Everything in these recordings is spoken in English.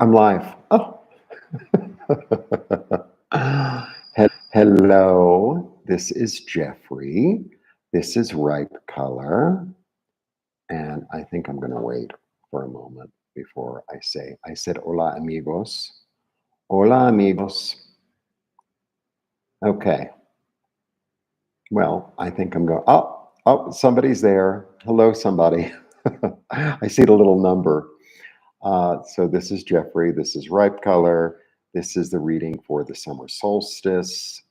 I'm live. Oh. Hello, this is Jeffrey. This is Ripe Color. And I think I'm going to wait for a moment before I said hola amigos. Hola amigos. Okay. Well, I think I'm going, somebody's there. Hello, somebody. I see the little number. So this is Jeffrey. This is Ripe Color. This is the reading for the summer solstice.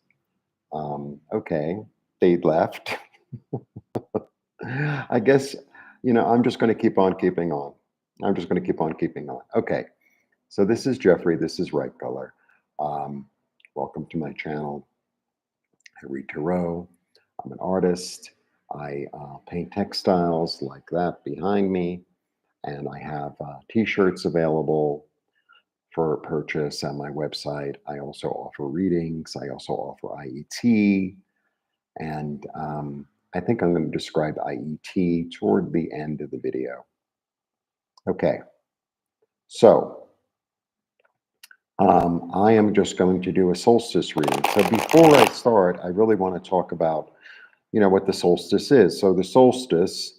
Okay, they left. I guess, I'm just going to keep on keeping on. I'm just going to keep on keeping on. Okay, so this is Jeffrey. This is Ripe Color. Welcome to my channel. I read tarot. I'm an artist. I paint textiles like that behind me. And I have t-shirts available for purchase on my website. I also offer readings. I also offer IET. And I think I'm going to describe IET toward the end of the video. Okay. So I am just going to do a solstice reading. So before I start, I really want to talk about, what the solstice is. So the solstice,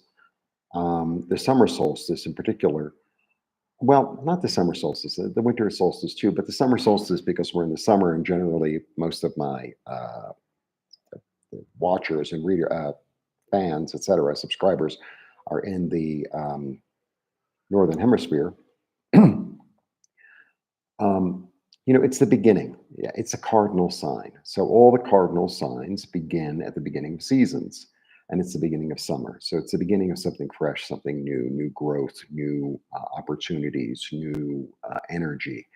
the summer solstice in particular, well, not the summer solstice, the winter solstice too, but the summer solstice because we're in the summer and generally most of my watchers and reader fans, etc., subscribers are in the northern hemisphere. It's the beginning. Yeah, it's a cardinal sign. So all the cardinal signs begin at the beginning of seasons, and it's the beginning of summer. So it's the beginning of something fresh, something new growth, new opportunities, new energy.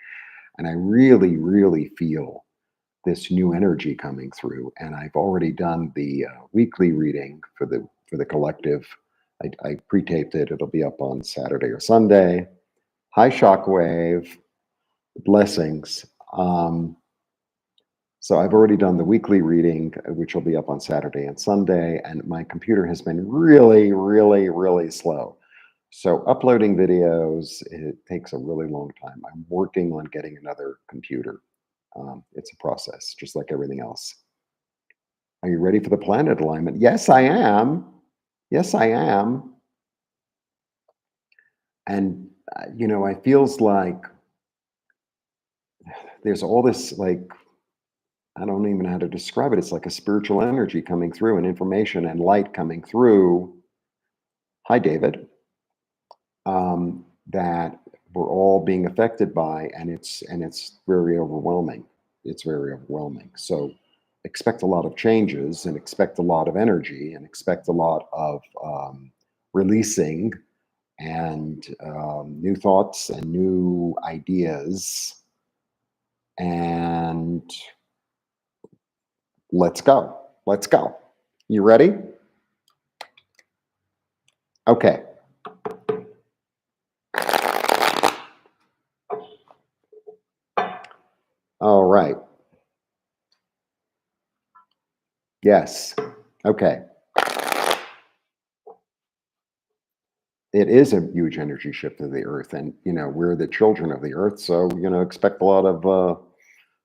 And I really, really feel this new energy coming through. And I've already done the weekly reading for the collective. I pre-taped it. It'll be up on Saturday or Sunday. Hi, Shockwave. Blessings. So I've already done the weekly reading, which will be up on Saturday and Sunday. And my computer has been really, really, really slow. So uploading videos, it takes a really long time. I'm working on getting another computer. It's a process, just like everything else. Are you ready for the planet alignment? Yes, I am. Yes, I am. And, it feels like there's all this, like, I don't even know how to describe it. It's like a spiritual energy coming through and information and light coming through. Hi, David. That we're all being affected by, and it's very overwhelming. It's very overwhelming. So expect a lot of changes and expect a lot of energy and expect a lot of releasing and new thoughts and new ideas. And let's go. Let's go. You ready? Okay. All right. Yes. Okay. It is a huge energy shift of the earth, and we're the children of the earth, so expect a lot of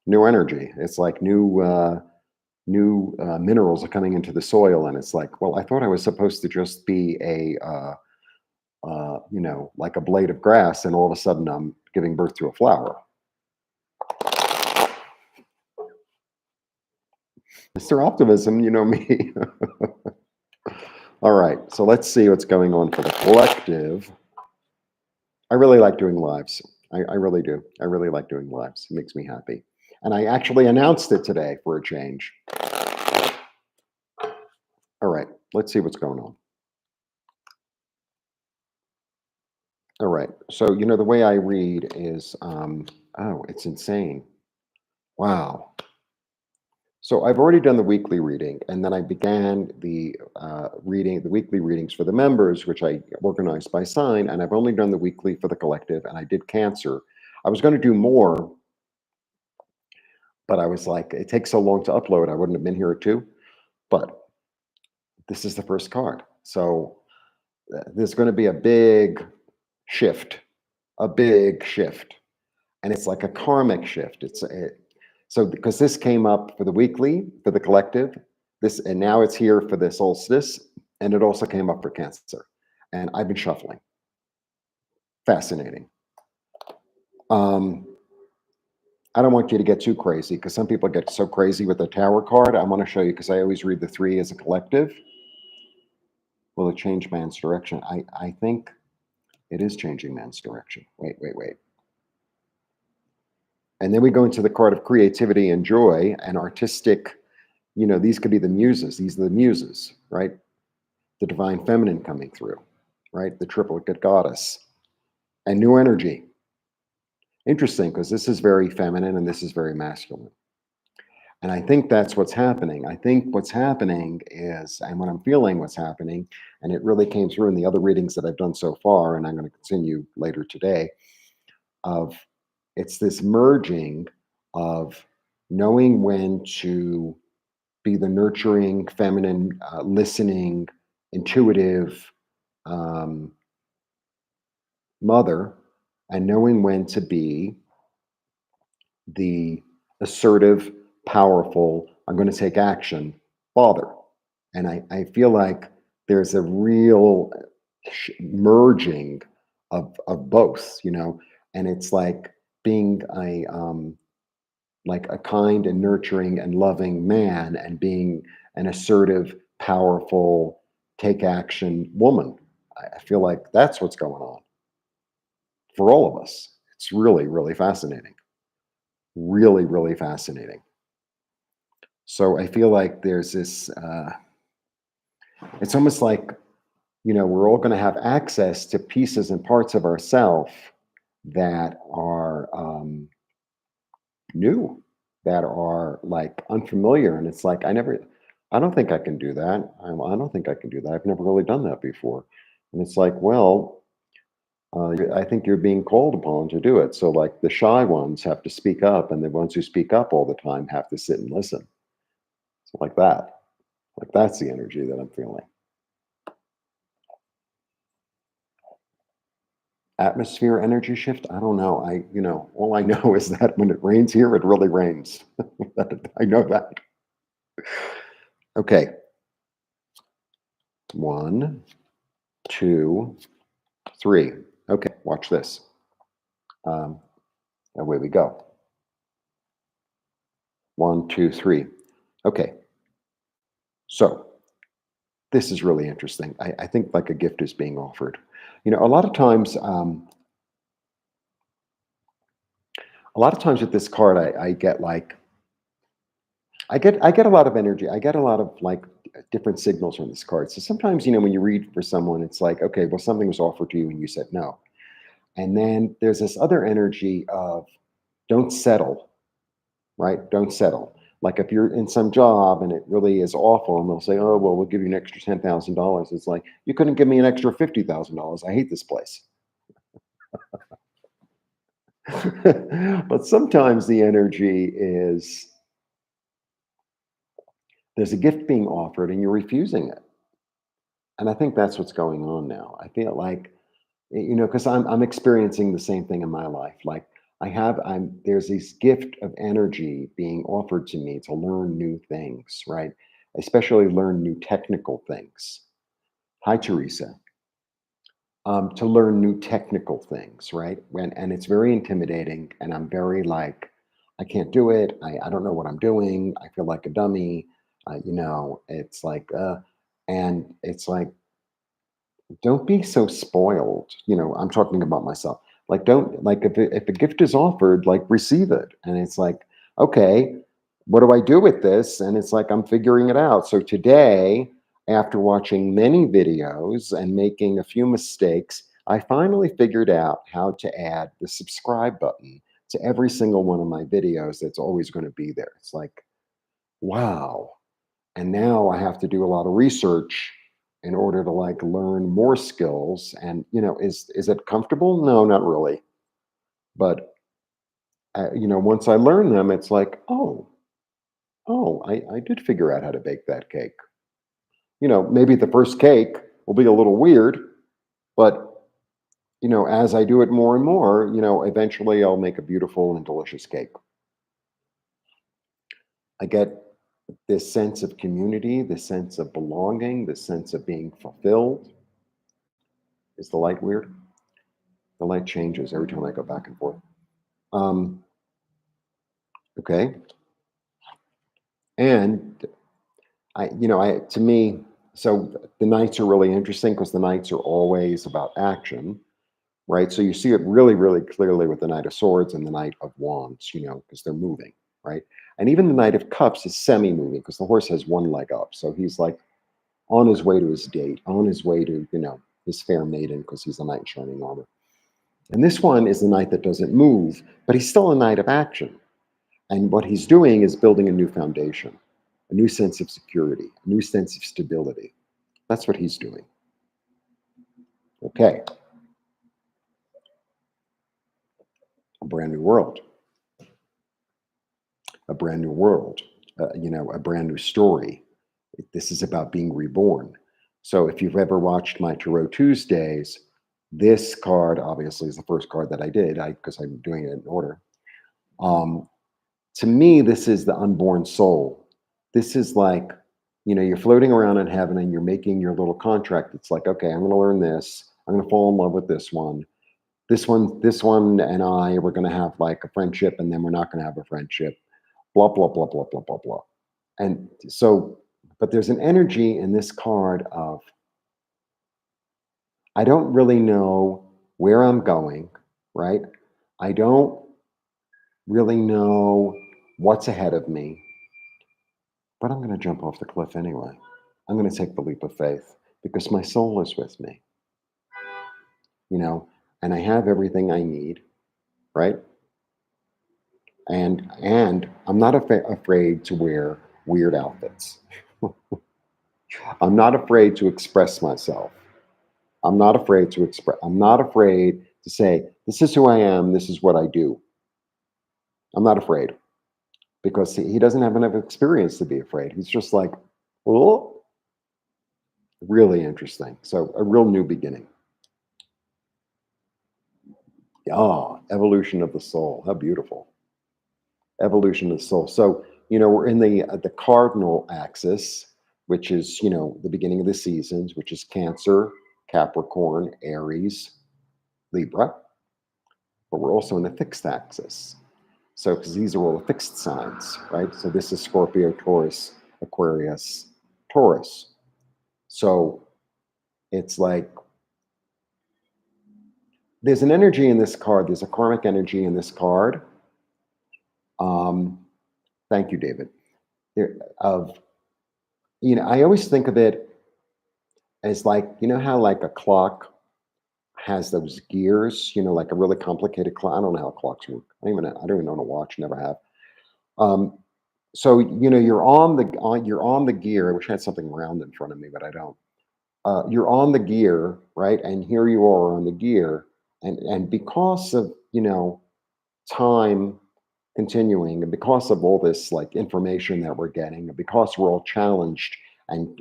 new energy. It's like new minerals are coming into the soil, and it's like, well, I thought I was supposed to just be like a blade of grass, and all of a sudden I'm giving birth to a flower. Mr. Optimism, you know me. All right, so let's see what's going on for the collective. I really like doing lives. I really do. I really like doing lives. It makes me happy. And I actually announced it today for a change. All right, let's see what's going on. All right, so the way I read is, oh, it's insane. Wow. So I've already done the weekly reading, and then I began the weekly readings for the members, which I organized by sign, and I've only done the weekly for the collective, and I did Cancer. I was going to do more, but I was like, it takes so long to upload, I wouldn't have been here at 2. But this is the first card. So there's going to be a big shift, a big shift. and it's like a karmic shift. So because this came up for the weekly for the collective, this and now it's here for the solstice, and it also came up for Cancer, and I've been shuffling. Fascinating. Um, I don't want you to get too crazy because some people get so crazy with the Tower card. I want to show you because I always read the three as a collective. Will it change man's direction? I think it is changing man's direction. Wait. And then we go into the card of creativity and joy and artistic. These could be the muses. These are the muses, right? The divine feminine coming through, right? The triplicate goddess and new energy. Interesting, because this is very feminine and this is very masculine. And I think that's what's happening. I think what's happening is, and what I'm feeling what's happening, and it really came through in the other readings that I've done so far, and I'm going to continue later today, of it's this merging of knowing when to be the nurturing, feminine, listening, intuitive um, mother, and knowing when to be the assertive, powerful, I'm going to take action father. And I feel like there's a real merging of both, and it's being like a kind and nurturing and loving man and being an assertive, powerful, take action woman. I feel like that's what's going on for all of us. It's really, really fascinating. Really, really fascinating. So I feel like there's this, it's almost like, we're all going to have access to pieces and parts of ourself that are new, that are like unfamiliar. And it's like, I don't think I can do that. I don't think I can do that. I've never really done that before. And it's like, well, I think you're being called upon to do it. So, like, the shy ones have to speak up, and the ones who speak up all the time have to sit and listen. So, like that. Like, that's the energy that I'm feeling. Atmosphere energy shift? I don't know. All I know is that when it rains here, it really rains. I know that. Okay. 1, 2, 3. Okay, watch this. Away we go. 1, 2, 3. Okay. So this is really interesting. I think like a gift is being offered. A lot of times, with this card, I get like I get a lot of energy. I get a lot of like different signals from this card. So sometimes, when you read for someone, it's like, okay, well, something was offered to you and you said no. And then there's this other energy of don't settle, right? Don't settle. Like if you're in some job and it really is awful, and they'll say, "Oh, well, we'll give you an extra $10,000." It's like you couldn't give me an extra $50,000. I hate this place. But sometimes the energy is there's a gift being offered and you're refusing it. And I think that's what's going on now. I feel like, because I'm experiencing the same thing in my life. Like there's this gift of energy being offered to me to learn new things, right? Especially learn new technical things. Hi, Teresa. To learn new technical things, right? And it's very intimidating, and I'm very like, I can't do it. I don't know what I'm doing. I feel like a dummy. It's like, and it's like, don't be so spoiled. I'm talking about myself. Like, don't like if a gift is offered, like receive it. And it's like, okay, what do I do with this? And it's like I'm figuring it out. So today, after watching many videos and making a few mistakes, I finally figured out how to add the subscribe button to every single one of my videos. That's always going to be there. It's like, wow. And now I have to do a lot of research in order to like learn more skills. And is it comfortable? No, not really. But once I learn them, it's like, oh, I did figure out how to bake that cake. Maybe the first cake will be a little weird, but as I do it more and more, eventually I'll make a beautiful and delicious cake. I get this sense of community, this sense of belonging, this sense of being fulfilled. Is the light weird? The light changes every time I go back and forth. Um, okay. And to me, so the nights are really interesting because the nights are always about action, right? So you see it really, really clearly with the Knight of Swords and the Knight of Wands, because they're moving, right? And even the Knight of Cups is semi-moving because the horse has one leg up. So he's like on his way to his date, on his way to, his fair maiden because he's a knight in shining armor. And this one is the knight that doesn't move, but he's still a knight of action. And what he's doing is building a new foundation, a new sense of security, a new sense of stability. That's what he's doing. Okay. A brand new world. A brand new world. A brand new story. This is about being reborn. So if you've ever watched my Tarot Tuesdays, this card obviously is the first card that I did because I'm doing it in order. To me, this is the unborn soul. This is like, you're floating around in heaven and you're making your little contract. It's like, okay, I'm going to learn this. I'm going to fall in love with this one. This one and I, we're going to have like a friendship and then we're not going to have a friendship. Blah, blah, blah, blah, blah, blah, blah. And so, but there's an energy in this card of, I don't really know where I'm going, right? I don't really know what's ahead of me, but I'm going to jump off the cliff anyway. I'm going to take the leap of faith because my soul is with me, and I have everything I need, right? And I'm not afraid to wear weird outfits. I'm not afraid to express myself. I'm not afraid to say, this is who I am, this is what I do. I'm not afraid because he doesn't have enough experience to be afraid. He's just like, oh, really interesting. So a real new beginning. Ah, evolution of the soul. How beautiful. Evolution of the soul. So, we're in the cardinal axis, which is, the beginning of the seasons, which is Cancer, Capricorn, Aries, Libra. But we're also in the fixed axis. So, because these are all the fixed signs, right? So this is Scorpio, Taurus, Aquarius, Taurus. So it's like there's an energy in this card. There's a karmic energy in this card. Thank you, David. I always think of it as like, how like a clock has those gears, like a really complicated clock. I don't know how clocks work. I don't even own a watch, never have. So you're on the gear. I wish I had something round in front of me, but I don't. You're on the gear, right? And here you are on the gear, and because of time continuing, and because of all this like information that we're getting, and because we're all challenged and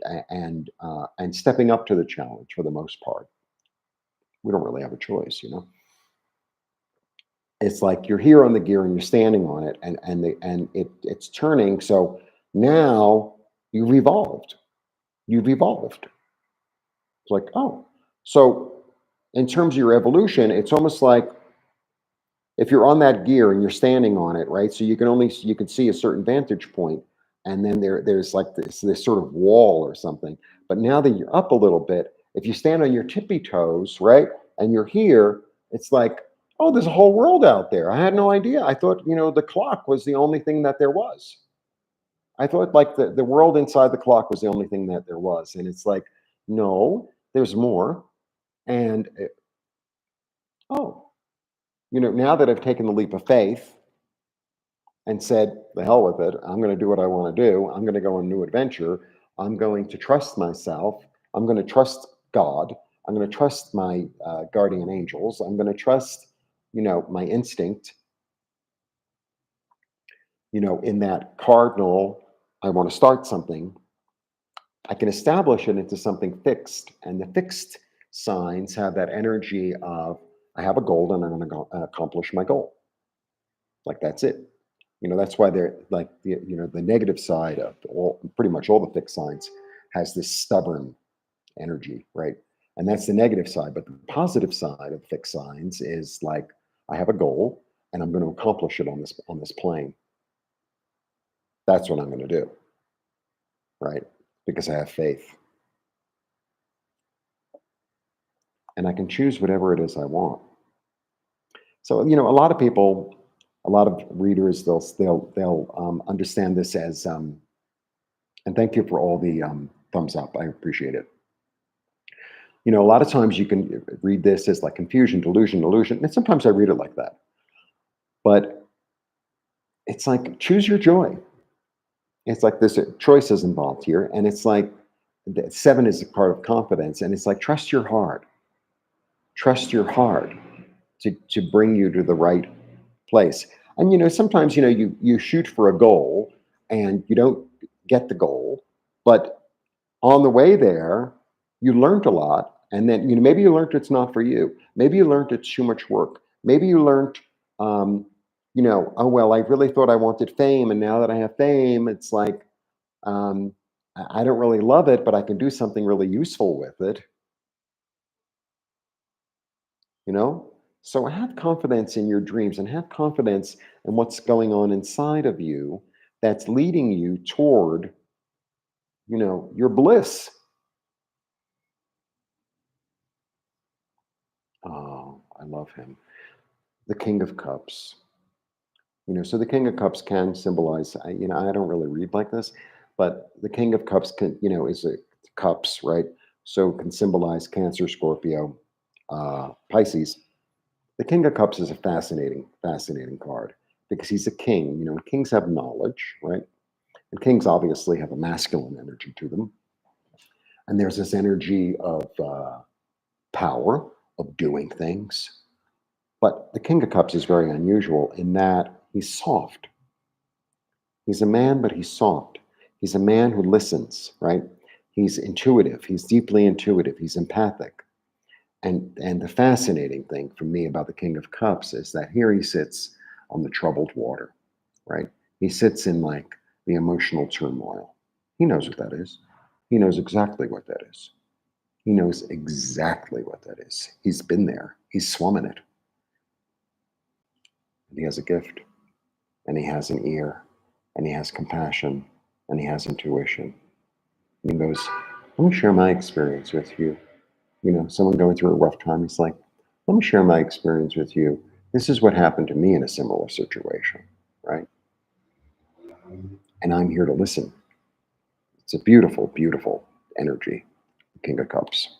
stepping up to the challenge for the most part, we don't really have a choice, It's like you're here on the gear and you're standing on it, and it's turning. So now you've evolved. You've evolved. It's like, oh, so in terms of your evolution, it's almost like if you're on that gear and you're standing on it, right? So you can see a certain vantage point, and then there's like this sort of wall or something. But now that you're up a little bit, if you stand on your tippy toes, right, and you're here, it's like, oh, there's a whole world out there. I had no idea. I thought, the clock was the only thing that there was. I thought like the world inside the clock was the only thing that there was. And it's like, no, there's more. And oh, now that I've taken the leap of faith and said, the hell with it, I'm going to do what I want to do. I'm going to go on a new adventure. I'm going to trust myself. I'm going to trust God. I'm going to trust my guardian angels. I'm going to trust, my instinct, in that cardinal, I want to start something. I can establish it into something fixed. And the fixed signs have that energy of I have a goal and I'm going to go accomplish my goal. Like that's it. That's why they're like the negative side of pretty much all the fixed signs has this stubborn energy, right? And that's the negative side. But the positive side of fixed signs is like I have a goal and I'm going to accomplish it on this plane. That's what I'm going to do, right? Because I have faith. And I can choose whatever it is I want. So, a lot of people, a lot of readers, they'll understand this as, and thank you for all the thumbs up. I appreciate it. A lot of times you can read this as like confusion, delusion, illusion, and sometimes I read it like that. But it's like choose your joy. It's like there's choices involved here, and it's like 7 is a part of confidence, and it's like trust your heart. Trust your heart to bring you to the right place. And sometimes you shoot for a goal and you don't get the goal, but on the way there you learned a lot, and then maybe you learned it's not for you. Maybe you learned it's too much work. Maybe you learned oh well, I really thought I wanted fame, and now that I have fame, it's like um, I don't really love it, but I can do something really useful with it. you know so have confidence in your dreams and have confidence in what's going on inside of you that's leading you toward your bliss. Oh, I love him. The King of Cups. So the King of Cups can symbolize, I don't really read like this, but the King of Cups can, is a cups, right? So can symbolize Cancer, Scorpio, Pisces. The King of Cups is a fascinating card because he's a king. Kings have knowledge, right? And kings obviously have a masculine energy to them. And there's this energy of power, of doing things. But the King of Cups is very unusual in that he's soft. He's a man, but he's soft. He's a man who listens, right? He's intuitive. He's deeply intuitive. He's empathic. And the fascinating thing for me about the King of Cups is that here he sits on the troubled water, right? He sits in like the emotional turmoil. He knows what that is. He knows exactly what that is. He knows exactly what that is. He's been there. He's swum in it. And he has a gift, and he has an ear, and he has compassion, and he has intuition. And he goes, let me share my experience with you. Someone going through a rough time, he's like, let me share my experience with you. This is what happened to me in a similar situation, right? And I'm here to listen. It's a beautiful, beautiful energy, the King of Cups.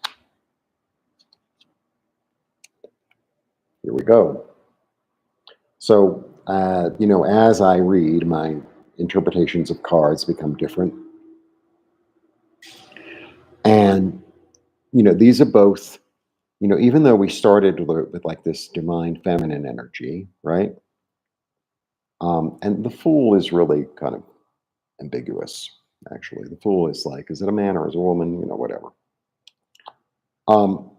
Here we go. So, as I read, my interpretations of cards become different. And, these are both, even though we started with like this divine feminine energy, right? And the Fool is really kind of ambiguous, actually. The Fool is like, is it a man or is it a woman? Whatever. Um,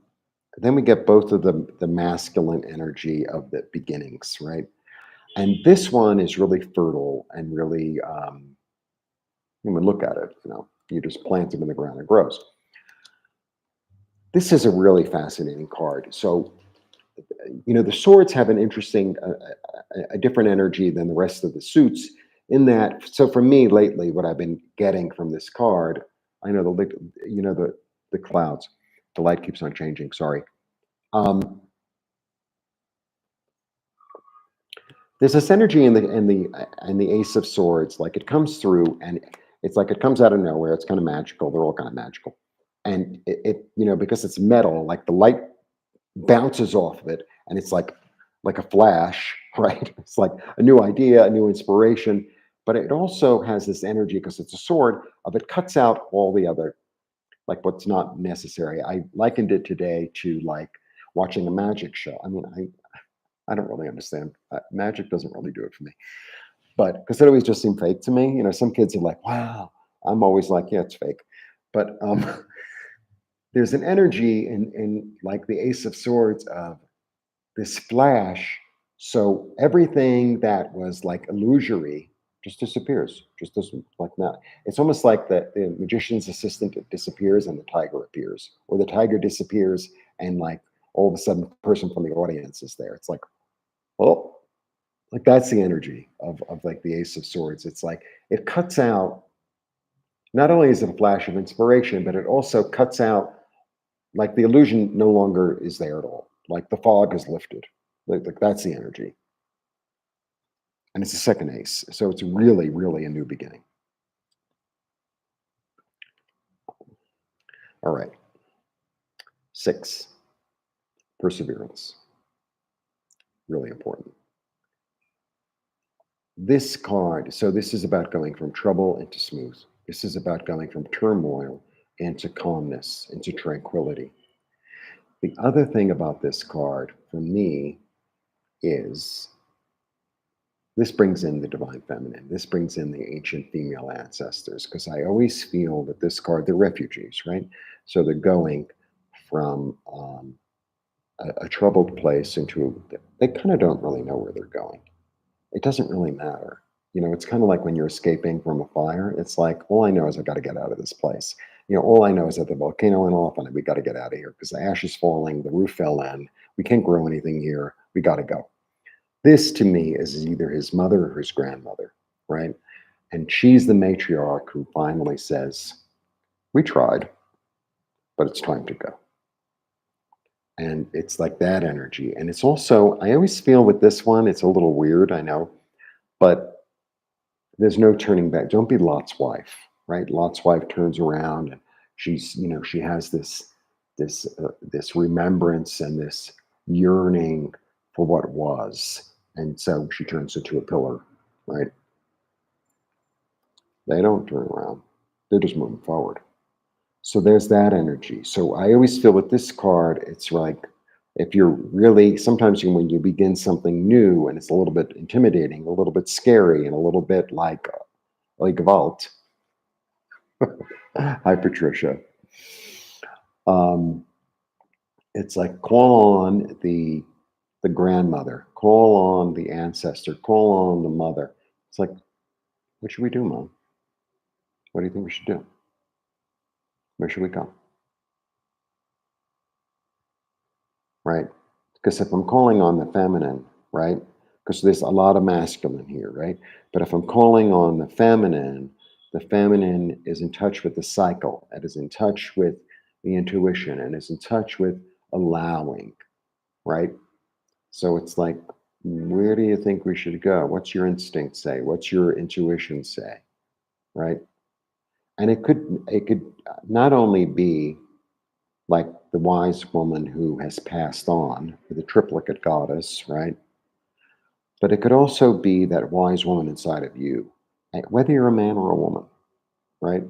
then we get both of the masculine energy of the beginnings, right? And this one is really fertile and really, you would look at it, you just plant them in the ground, it grows. This is a really fascinating card. So, the swords have an interesting, a different energy than the rest of the suits in that. So for me lately, what I've been getting from this card, I know the clouds, the light keeps on changing. Sorry. There's this energy in the Ace of Swords, like it comes through, and it's like it comes out of nowhere. It's kind of magical. They're all kind of magical, and because it's metal, like the light bounces off of it, and it's like a flash, right? It's like a new idea, a new inspiration, but it also has this energy because it's a sword of it cuts out all the other, like what's not necessary. I likened it today to like watching a magic show. I mean, I don't really understand. Magic doesn't really do it for me, but because it always just seemed fake to me. Some kids are like, "Wow." I'm always like, "Yeah, it's fake," but there's an energy in like the Ace of Swords of this flash. So everything that was like illusory just disappears, just doesn't like that. It's almost like the magician's assistant disappears and the tiger appears, or the tiger disappears and like all of a sudden the person from the audience is there. It's like, oh, like that's the energy of like the Ace of Swords. It's like it cuts out, not only is it a flash of inspiration, but it also cuts out, like the illusion no longer is there at all. Like the fog is lifted. Like that's the energy. And it's a second ace. So it's really, really a new beginning. All right. 6, perseverance. Really important. This card, so this is about going from trouble into smooth. This is about going from turmoil into calmness, into tranquility. The other thing about this card for me is this brings in the divine feminine. This brings in the ancient female ancestors, because I always feel that this card, they're refugees, right? So they're going from a troubled place into, they kind of don't really know where they're going. It doesn't really matter. It's kind of like when you're escaping from a fire. It's like, all I know is I got to get out of this place. All I know is that the volcano went off and we got to get out of here because the ash is falling, the roof fell in, we can't grow anything here, we got to go. This to me is either his mother or his grandmother, right? And she's the matriarch who finally says, we tried, but it's time to go. And it's like that energy. And it's also, I always feel with this one, it's a little weird, I know, but there's no turning back. Don't be Lot's wife, right? Lot's wife turns around and she's, she has this remembrance and this yearning for what was. And so she turns into a pillar, right? They don't turn around. They're just moving forward. So there's that energy. So I always feel with this card, it's like if you're really, sometimes when you begin something new and it's a little bit intimidating, a little bit scary, and a little bit like Vault. Hi, Patricia. Um, it's like call on the grandmother, call on the ancestor, call on the mother. It's like, what should we do, Mom? What do you think we should do? Where should we go? Right? Because if I'm calling on the feminine, right? Because there's a lot of masculine here, right? But if I'm calling on the feminine is in touch with the cycle, it is in touch with the intuition, and is in touch with allowing, right? So it's like, where do you think we should go? What's your instinct say? What's your intuition say? Right? And it could not only be like the wise woman who has passed on, the triplicate goddess, right? But it could also be that wise woman inside of you, whether you're a man or a woman, right?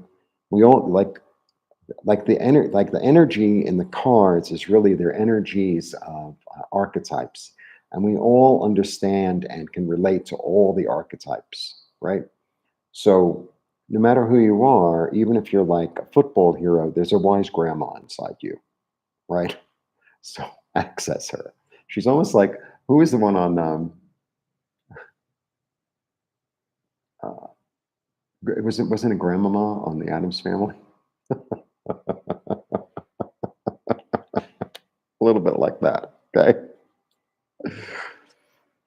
We all like the energy in the cards is really their energies of archetypes, and we all understand and can relate to all the archetypes, right? So no matter who you are, even if you're like a football hero, there's a wise grandma inside you, right? So access her. She's almost like, who is the one on uh wasn't it grandmama on the Adams Family? A little bit like that, okay?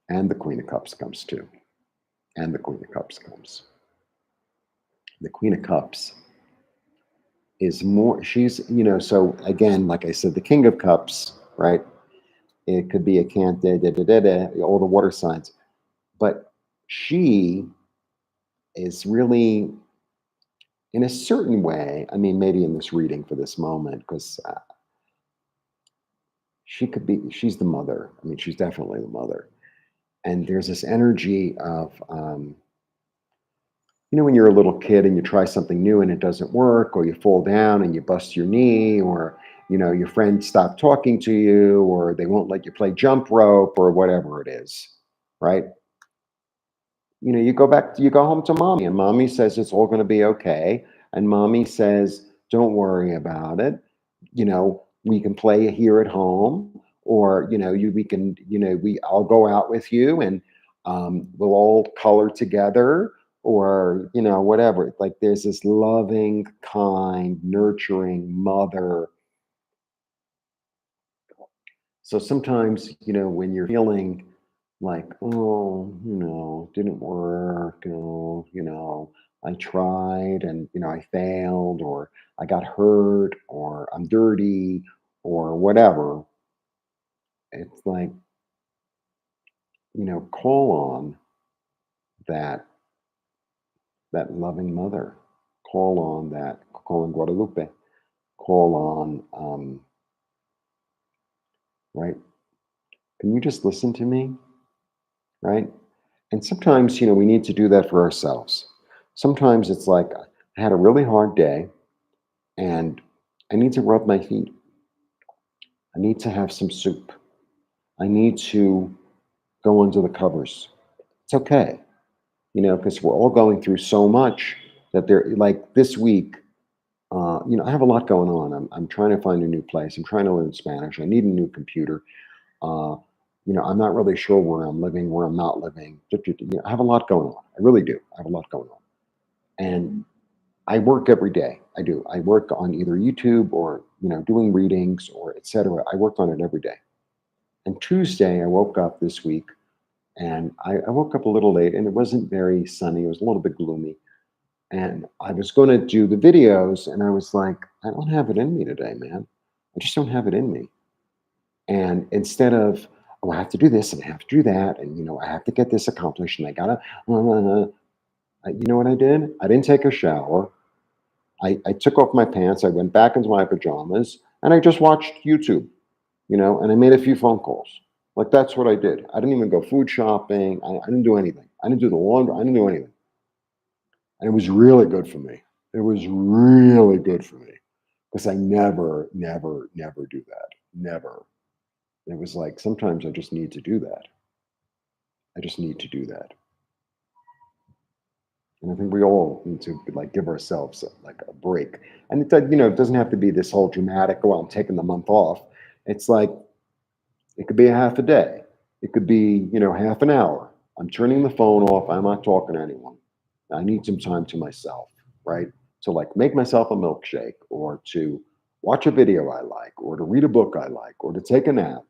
And the Queen of Cups comes too. And the Queen of Cups comes. The Queen of Cups is more, she's, so again, like I said, the King of Cups, right? It could be a can't, all the water signs. But she is really, in a certain way, I mean, maybe in this reading for this moment, because she's the mother. I mean, she's definitely the mother. And there's this energy of, when you're a little kid and you try something new and it doesn't work, or you fall down and you bust your knee, or, your friends stop talking to you, or they won't let you play jump rope, or whatever it is, right? You go home to mommy, and mommy says it's all going to be okay. And mommy says, don't worry about it. We can play here at home, or we can, I'll go out with you, and we'll all color together, or whatever. Like, there's this loving, kind, nurturing mother. So sometimes, when you're feeling like, oh, didn't work, I tried and, I failed, or I got hurt, or I'm dirty, or whatever, it's like, call on that loving mother. Call on Guadalupe, call on, right? Can you just listen to me? Right? And sometimes, we need to do that for ourselves. Sometimes it's like, I had a really hard day and I need to rub my feet. I need to have some soup. I need to go under the covers. It's okay, because we're all going through so much that like this week, I have a lot going on. I'm trying to find a new place. I'm trying to learn Spanish. I need a new computer. Uh, I'm not really sure where I'm living, where I'm not living. I have a lot going on. I really do. I have a lot going on. And I work every day. I do. I work on either YouTube or, doing readings or etc. I work on it every day. And Tuesday, I woke up this week, and I woke up a little late, and it wasn't very sunny. It was a little bit gloomy. And I was going to do the videos, and I was like, I don't have it in me today, man. I just don't have it in me. And instead of, oh, I have to do this and I have to do that, and I have to get this accomplished, and I gotta, you know what I did? I didn't take a shower. I took off my pants. I went back into my pajamas, and I just watched YouTube, and I made a few phone calls. Like, that's what I did. I didn't even go food shopping. I didn't do anything. I didn't do the laundry. I didn't do anything. And it was really good for me. It was really good for me because I never, never, never do that. Never. It was like, sometimes I just need to do that. I just need to do that. And I think we all need to, like, give ourselves like a break. And it doesn't have to be this whole dramatic, oh, I'm taking the month off. It's like, it could be a half a day. It could be, half an hour. I'm turning the phone off. I'm not talking to anyone. I need some time to myself, right? To, like, make myself a milkshake, or to watch a video I like, or to read a book I like, or to take a nap,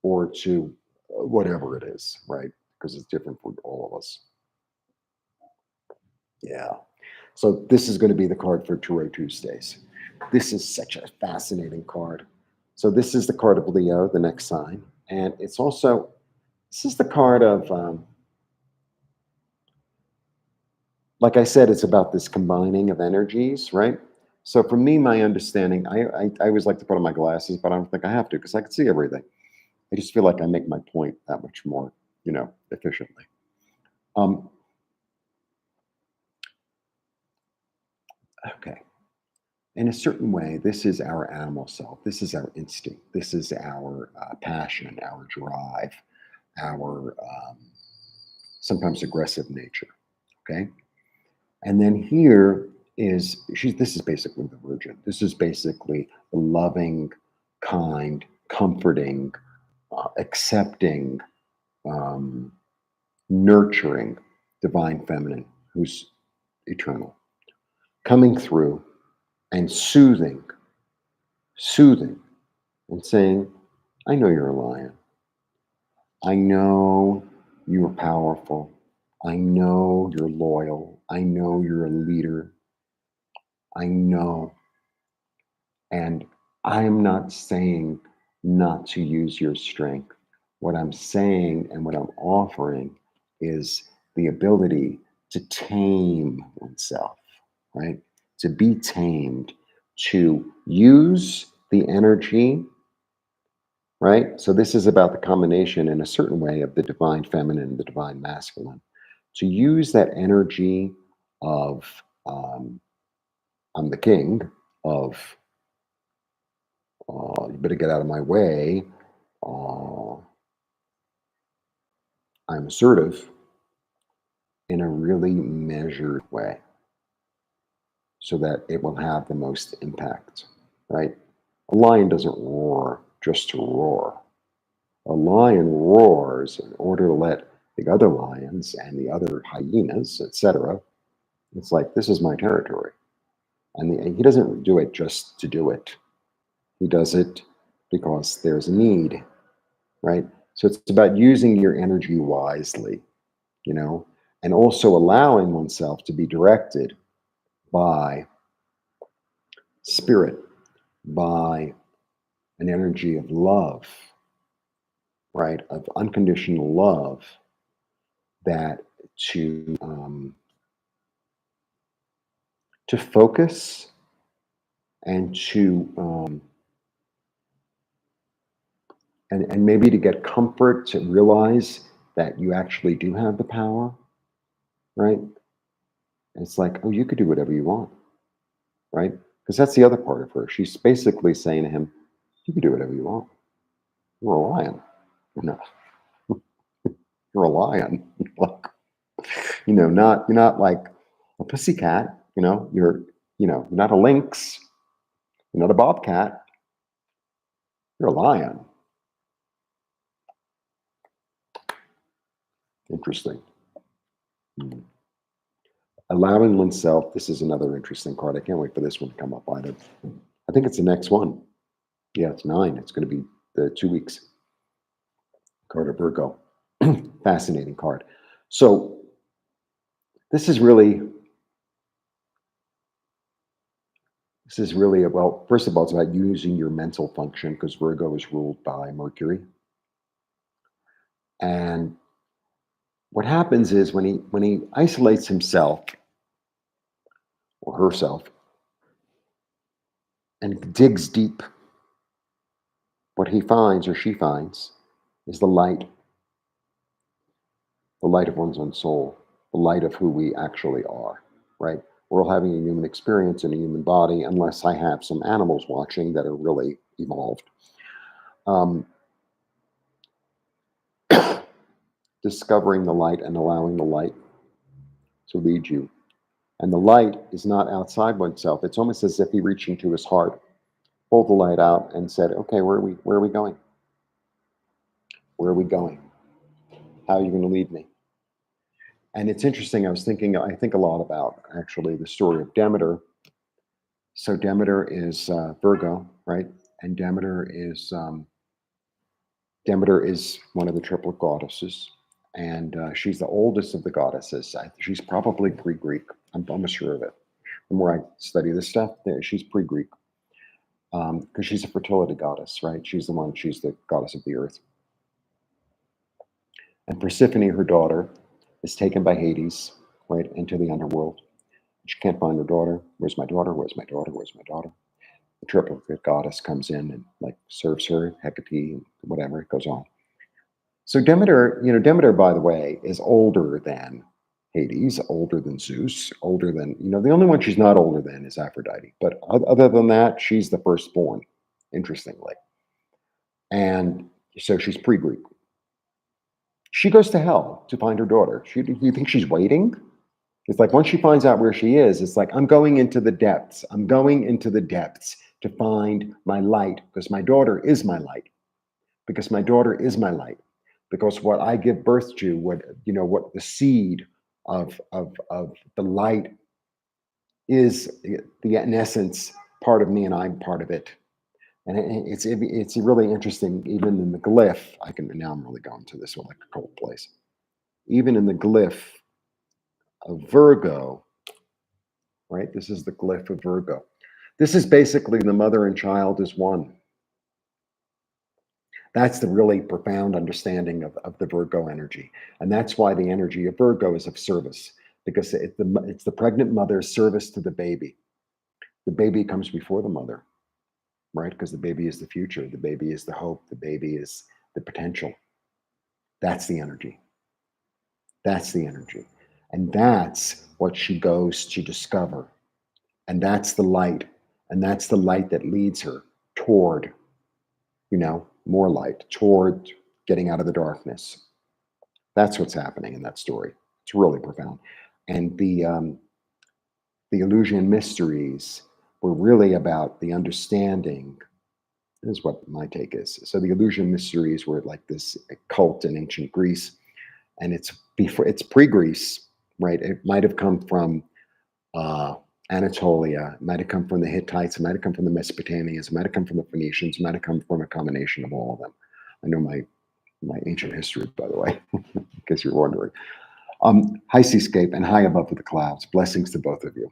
or to whatever it is, right? Because it's different for all of us. Yeah. So this is going to be the card for Tarot Tuesdays. This is such a fascinating card. So this is the card of Leo, the next sign. And it's also, this is the card of, like I said, it's about this combining of energies, right? So for me, my understanding, I always like to put on my glasses, but I don't think I have to because I can see everything. I just feel like I make my point that much more, efficiently. Okay. In a certain way, this is our animal self. This is our instinct. This is our passion, our drive, our sometimes aggressive nature. Okay. And then here is this is basically the Virgin. This is basically the loving, kind, comforting, accepting, um, nurturing divine feminine who's eternal, coming through and soothing, and saying, I know you're a lion. I know you're powerful. I know you're loyal. I know you're a leader. I know. And I'm not saying not to use your strength. What I'm saying and what I'm offering is the ability to tame oneself, right? To be tamed, to use the energy, right? So this is about the combination in a certain way of the divine feminine and the divine masculine. To use that energy of, um, I'm the king, of, you better get out of my way, uh, I'm assertive, in a really measured way so that it will have the most impact, right? A lion doesn't roar just to roar. A lion roars in order to let the other lions and the other hyenas, etc. It's like, this is my territory. And he doesn't do it just to do it. He does it because there's a need, right? So it's about using your energy wisely, you know, and also allowing oneself to be directed by spirit, by an energy of love, right? Of unconditional love, that to focus and and maybe to get comfort, to realize that you actually do have the power, right? And it's like, oh, you could do whatever you want, right? Because that's the other part of her. She's basically saying to him, you can do whatever you want. You're a lion. No, you're a lion. Like, you're not like a pussycat, you're not a lynx, you're not a bobcat, you're a lion. Interesting. Hmm. Allowing oneself, this is another interesting card. I can't wait for this one to come up either. I think it's the next one. Yeah, it's 9. It's going to be the 2 weeks. Card of Virgo. Fascinating card. So this is really well, first of all, it's about using your mental function, because Virgo is ruled by Mercury. And what happens is when he isolates himself or herself and digs deep, what he finds or she finds is the light of one's own soul, the light of who we actually are, right? We're all having a human experience in a human body, unless I have some animals watching that are really evolved. Um, discovering the light and allowing the light to lead you. And the light is not outside oneself. It's almost as if he reached into his heart, pulled the light out, and said, okay, where are we going? Where are we going? How are you going to lead me? And it's interesting. I think a lot about actually the story of Demeter. So Demeter is Virgo, right? And Demeter is one of the triplet goddesses, and she's the oldest of the goddesses. She's probably pre-Greek. I'm almost sure of it. The more I study this stuff, she's pre-Greek, because she's a fertility goddess, right? She's the goddess of the earth. And Persephone, her daughter, is taken by Hades, right, into the underworld. She can't find her daughter. Where's my daughter? Where's my daughter? Where's my daughter? The triplet goddess comes in and like serves her, Hecate, whatever, it goes on. So Demeter, by the way, is older than Hades, older than Zeus, older than, the only one she's not older than is Aphrodite. But other than that, she's the firstborn, interestingly. And so she's pre-Greek. She goes to hell to find her daughter. Do you think she's waiting? It's like once she finds out where she is, it's like, I'm going into the depths. I'm going into the depths to find my light, because my daughter is my light. Because my daughter is my light. Because what I give birth to, what the seed of the light is, in essence, part of me, and I'm part of it. And it's really interesting. Even in the glyph, I'm really going to this one like a cold place. Even in the glyph of Virgo, right? This is the glyph of Virgo. This is basically the mother and child is one. That's the really profound understanding of the Virgo energy. And that's why the energy of Virgo is of service, because it's the pregnant mother's service to the baby. The baby comes before the mother, right? Because the baby is the future. The baby is the hope. The baby is the potential. That's the energy. That's the energy. And that's what she goes to discover. And that's the light. And that's the light that leads her toward, more light, toward getting out of the darkness. That's what's happening in that story. It's really profound. And the illusion mysteries were really about the understanding is what my take is. So the illusion mysteries were like this cult in ancient Greece, and it's pre-Greece, right? It might have come from uh, Anatolia, it might have come from the Hittites, it might have come from the Mesopotamians, it might have come from the Phoenicians, it might have come from a combination of all of them. I know my ancient history, by the way, in case you're wondering. High seascape and high above the clouds. Blessings to both of you.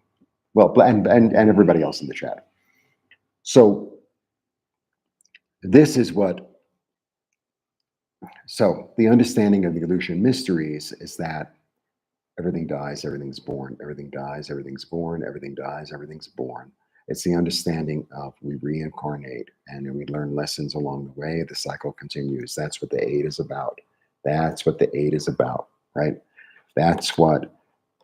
Well, and everybody else in the chat. So this is what. So the understanding of the illusion mysteries is that everything dies, everything's born, everything dies, everything's born, everything dies, everything's born. It's the understanding of we reincarnate and we learn lessons along the way. The cycle continues. That's what the eight is about. That's what the eight is about, right? That's what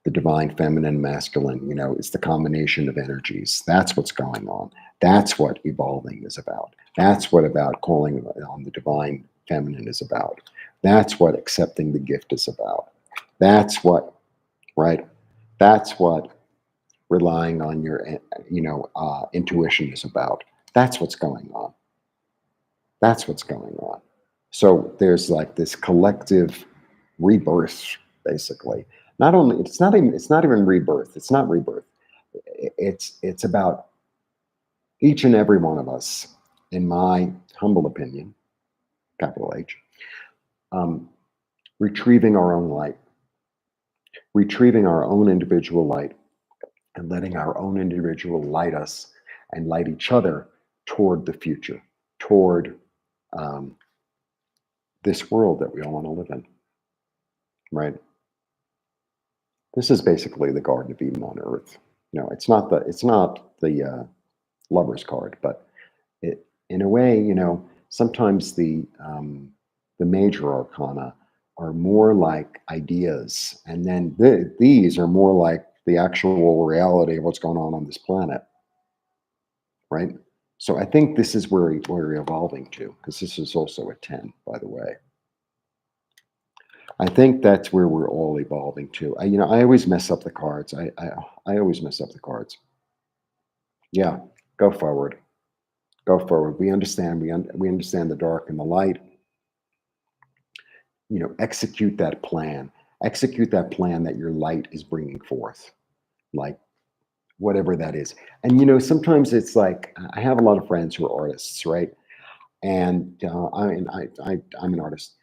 the divine feminine masculine, it's the combination of energies. That's what's going on. That's what evolving is about. That's what about calling on the divine feminine is about. That's what accepting the gift is about. That's what, right? That's what relying on your, intuition is about. That's what's going on. That's what's going on. So there's like this collective rebirth, basically. Not only it's not even rebirth. It's not rebirth. It's about each and every one of us, in my humble opinion, capital H, um, retrieving our own light, retrieving our own individual light, and letting our own individual light us and light each other toward the future, toward um, this world that we all want to live in, right? This is basically the Garden of Eden on Earth. It's not the lover's card, but it, in a way, sometimes the major arcana are more like ideas, and then these are more like the actual reality of what's going on this planet, right? So I think this is where we're evolving to, because this is also a 10, by the way. I think that's where we're all evolving to. I always mess up the cards. I always mess up the cards. Yeah, go forward. Go forward. We understand. We understand the dark and the light. Execute that plan. Execute that plan that your light is bringing forth, like whatever that is. And sometimes it's like I have a lot of friends who are artists, right? And I'm an artist.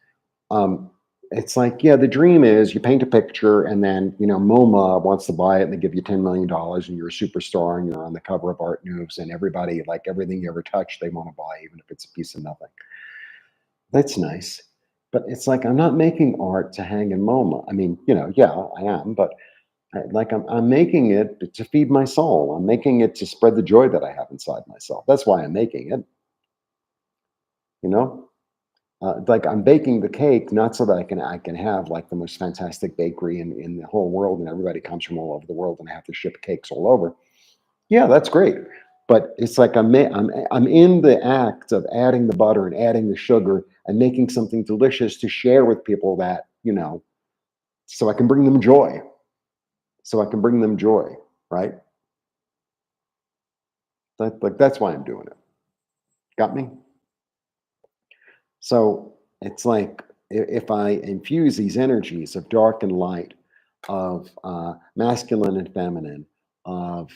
Um, it's like, yeah, the dream is you paint a picture and then, MoMA wants to buy it and they give you $10 million and you're a superstar and you're on the cover of Art News and everybody, like everything you ever touch, they want to buy, even if it's a piece of nothing. That's nice. But it's like, I'm not making art to hang in MoMA. I mean, yeah, I am, but I'm making it to feed my soul. I'm making it to spread the joy that I have inside myself. That's why I'm making it, you know? Like I'm baking the cake not so that I can have like the most fantastic bakery in the whole world and everybody comes from all over the world and I have to ship cakes all over. Yeah, that's great. But it's like I'm in the act of adding the butter and adding the sugar and making something delicious to share with people that, so I can bring them joy. So I can bring them joy, right? That's why I'm doing it. Got me? So it's like if I infuse these energies of dark and light, of masculine and feminine, of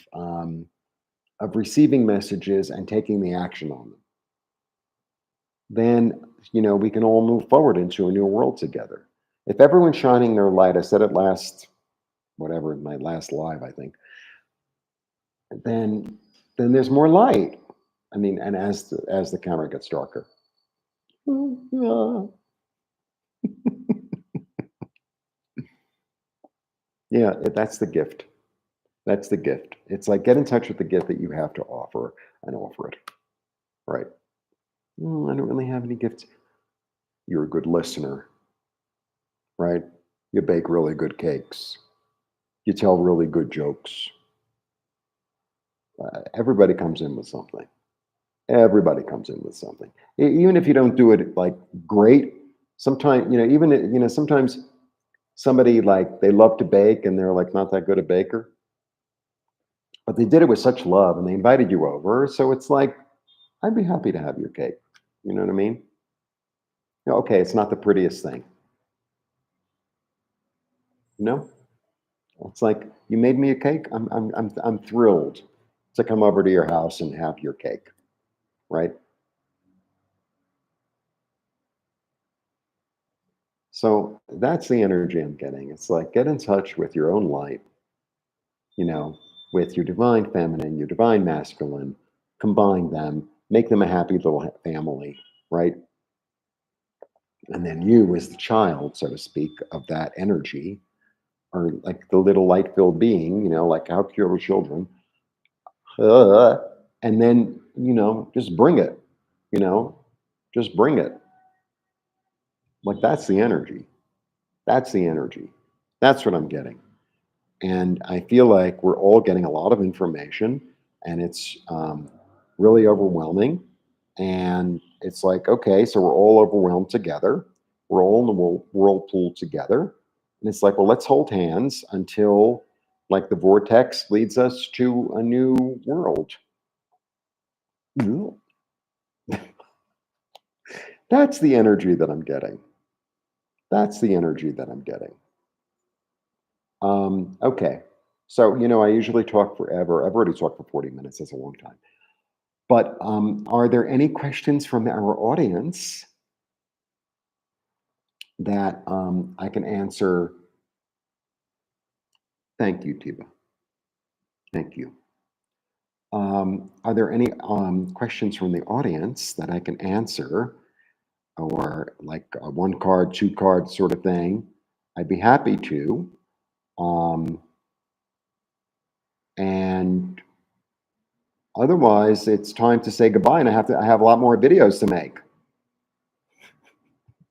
receiving messages and taking the action on them, then we can all move forward into a new world together. If everyone's shining their light, I said it last, whatever, my last live, I think, then there's more light. I mean, and as the camera gets darker. Yeah, that's the gift. That's the gift. It's like get in touch with the gift that you have to offer and offer it. Right. I don't really have any gifts. You're a good listener, right? You bake really good cakes. You tell really good jokes. Everybody comes in with something. Everybody comes in with something. Even if you don't do it like great, sometimes, sometimes somebody like they love to bake and they're like not that good a baker, but they did it with such love and they invited you over. So it's like, I'd be happy to have your cake. You know what I mean? Yeah, okay, it's not the prettiest thing. You know? It's like you made me a cake. I'm thrilled to come over to your house and have your cake, right? So that's the energy I'm getting. It's like get in touch with your own light, you know, with your divine feminine, your divine masculine, combine them, make them a happy little family, right? And then you, as the child, so to speak, of that energy, or like the little light filled being, like how cute are children, uh, and then, just bring it, you know, just bring it. Like that's the energy. That's the energy. That's what I'm getting. And I feel like we're all getting a lot of information and it's really overwhelming. And it's like, okay, so we're all overwhelmed together. We're all in the whirlpool together. And it's like, well, let's hold hands until like the vortex leads us to a new world. Ooh. That's the energy that I'm getting. That's the energy that I'm getting. Okay. So, I usually talk forever. I've already talked for 40 minutes. That's a long time. But are there any questions from our audience that I can answer? Thank you, Tiba. Thank you. Are there any questions from the audience that I can answer, or like a one card, two card sort of thing? I'd be happy to. Um, and otherwise, it's time to say goodbye, and I have a lot more videos to make.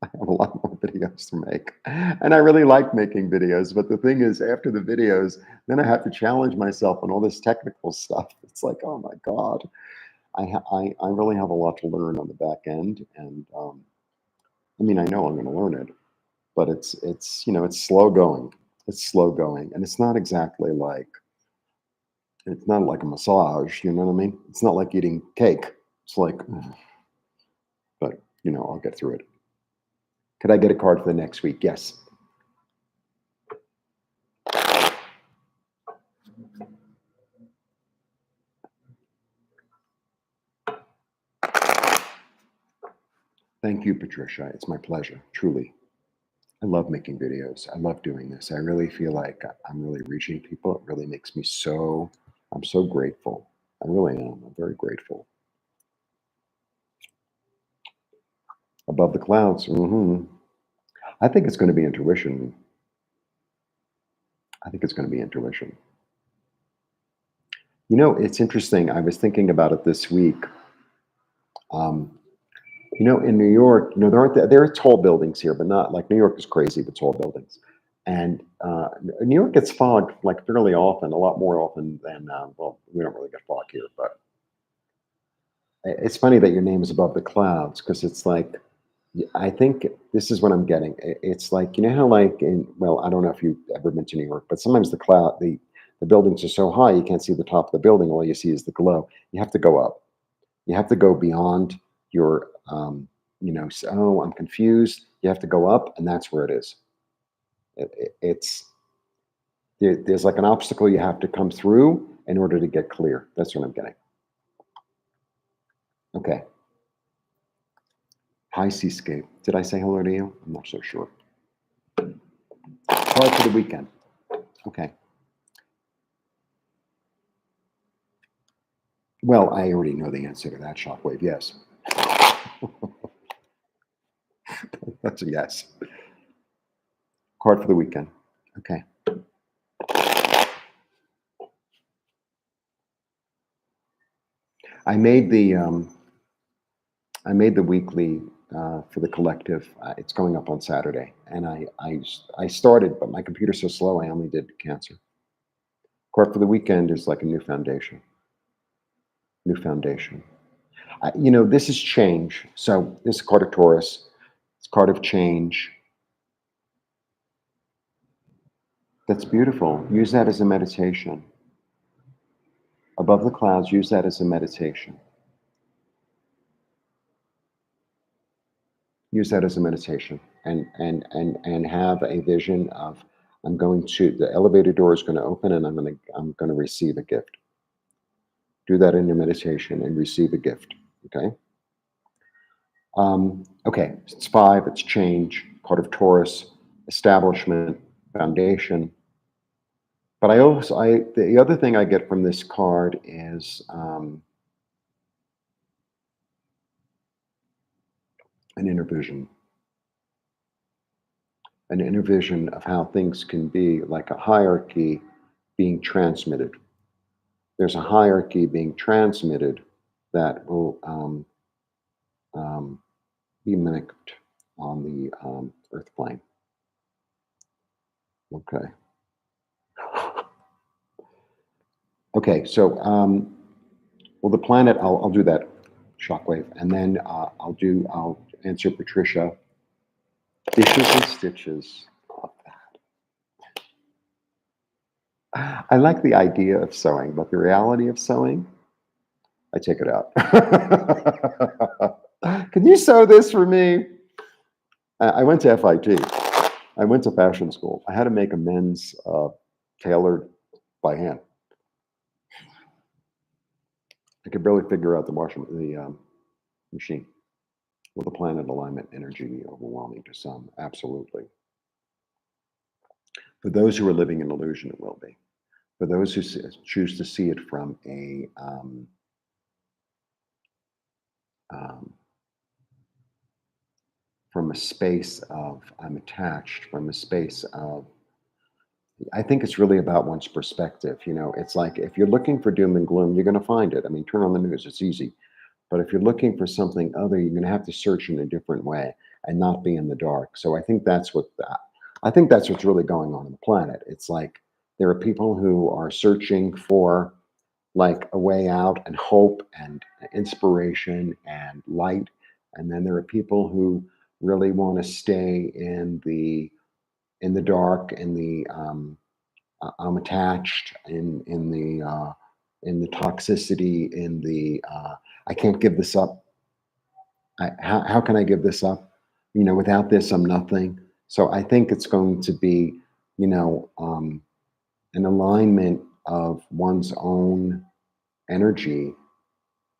I have a lot more videos to make. And I really like making videos. But the thing is, after the videos, then I have to challenge myself on all this technical stuff. It's like, oh my God, I really have a lot to learn on the back end. And I mean, I know I'm going to learn it, but it's slow going. It's slow going. And it's not like a massage, you know what I mean? It's not like eating cake. It's like, but, I'll get through it. Could I get a card for the next week? Yes. Thank you, Patricia. It's my pleasure, truly. I love making videos. I love doing this. I really feel like I'm really reaching people. It really makes me I'm so grateful. I really am. I'm very grateful. Above the clouds. I think it's going to be intuition. I think it's going to be intuition. It's interesting. I was thinking about it this week. Um, in New York, there are tall buildings here, but not like New York is crazy with tall buildings. And New York gets fog like fairly often, a lot more often than well, we don't really get fog here, but it's funny that your name is above the clouds because it's like I think this is what I'm getting. It's like how like I don't know if you've ever been to New York, but sometimes the buildings are so high you can't see the top of the building. All you see is the glow. You have to go up. You have to go beyond your oh, I'm confused. You have to go up, and that's where it is. It's there's like an obstacle you have to come through in order to get clear. That's what I'm getting. Okay. Hi, Seascape. Did I say hello to you? I'm not so sure. Card for the weekend. Okay. Well, I already know the answer to that, Shockwave. Yes. That's a yes. Card for the weekend. Okay. I made the weekly for the collective. It's going up on Saturday, and I started, but my computer's so slow. I only did Cancer. Card for the weekend is like a new foundation. New foundation. This is change. So this is card of Taurus. It's card of change. That's beautiful. Use that as a meditation. Above the clouds, use that as a meditation. use that as a meditation, and have a vision of, the elevator door is going to open, and I'm going to receive a gift. Do that in your meditation and receive a gift. Okay. Okay. It's five. It's change. Card of Taurus, establishment, foundation. But the other thing I get from this card is an inner vision. An inner vision of how things can be like a hierarchy being transmitted. There's a hierarchy being transmitted that will be mimicked on the earth plane. Okay. Okay, so well, the planet, I'll do that shockwave, and then I'll answer Patricia. Dishes and stitches. Love that. I like the idea of sewing, but the reality of sewing, I take it out. Can you sew this for me? I went to FIT. I went to fashion school. I had to make a men's tailored by hand. I could barely figure out the machine. Will the planet alignment energy be overwhelming to some? Absolutely. For those who are living in illusion, it will be. For those who choose to see it from a space of I'm attached, from a space of, I think it's really about one's perspective. It's like if you're looking for doom and gloom, you're going to find it. I mean, turn on the news, it's easy. But if you're looking for something other, you're going to have to search in a different way and not be in the dark. So I think that's what's really going on the planet. It's like there are people who are searching for like a way out and hope and inspiration and light, and then there are people who really want to stay in the dark, in the I'm attached, in the toxicity, in the I can't give this up. How can I give this up? Without this, I'm nothing. So I think it's going to be, an alignment of one's own energy,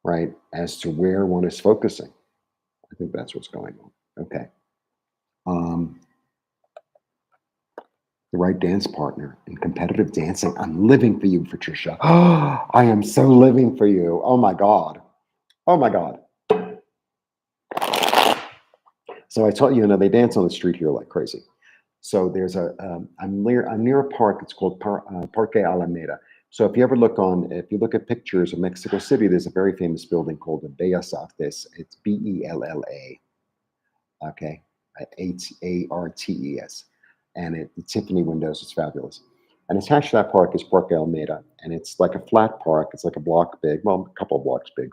right, as to where one is focusing. I think that's what's going on. Okay. Um, the right dance partner in competitive dancing. I'm living for you, Patricia. I am so living for you. Oh my God. Oh my God. So I told you, they dance on the street here like crazy. So there's I'm near a park. It's called Parque Alameda. So if you look at pictures of Mexico City, there's a very famous building called the Bellas Artes. It's Bella, okay, Artes, and the Tiffany windows. It's fabulous. And attached to that park is Parque Alameda, and it's like a flat park. It's like a block big, well, a couple of blocks big.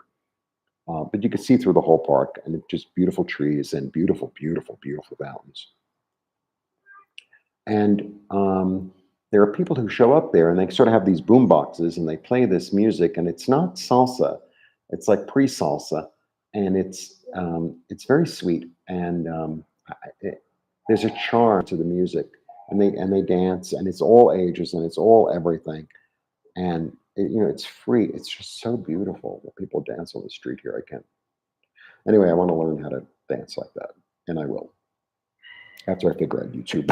But you can see through the whole park, and it's just beautiful trees and beautiful, beautiful, beautiful mountains. And there are people who show up there, and they sort of have these boom boxes, and they play this music, and it's not salsa; it's like pre-salsa, and it's very sweet, and there's a charm to the music, and they dance, and it's all ages, and it's all everything, and it's free. It's just so beautiful that people dance on the street here. I can't. Anyway, I want to learn how to dance like that, and I will after I figure out YouTube.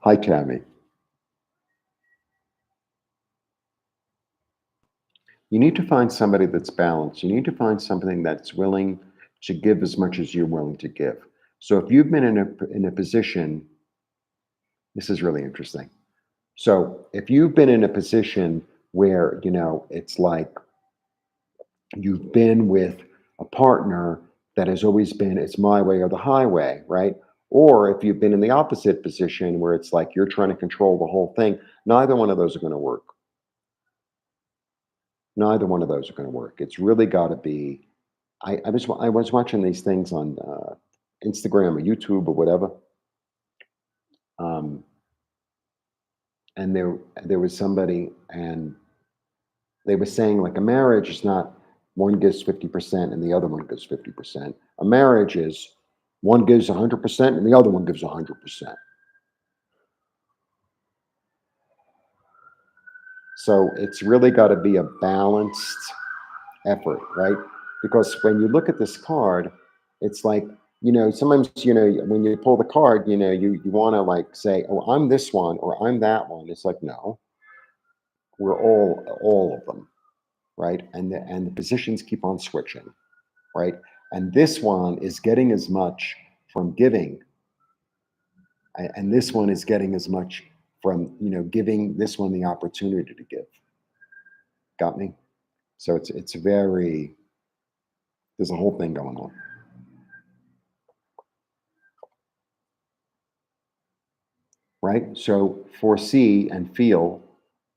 Hi, Tammy. You need to find somebody that's balanced. You need to find something that's willing to give as much as you're willing to give. So if you've been in a position, this is really interesting. So if you've been in a position where, it's like you've been with a partner that has always been, it's my way or the highway, right? Or if you've been in the opposite position where it's like you're trying to control the whole thing, neither one of those are going to work. Neither one of those are going to work. It's really got to be. I was watching these things on Instagram or YouTube or whatever, and there was somebody, and they were saying like a marriage is not One gives 50% and the other one gives 50%. A marriage is one gives 100% and the other one gives 100%. So it's really got to be a balanced effort, right? Because when you look at this card, it's like, sometimes, when you pull the card, you want to like say, oh, I'm this one or I'm that one. It's like, no, we're all of them, right? And the positions keep on switching, right? And this one is getting as much from giving, and this one is getting as much from, giving this one the opportunity to give. Got me? So it's very, there's a whole thing going on. Right? So foresee and feel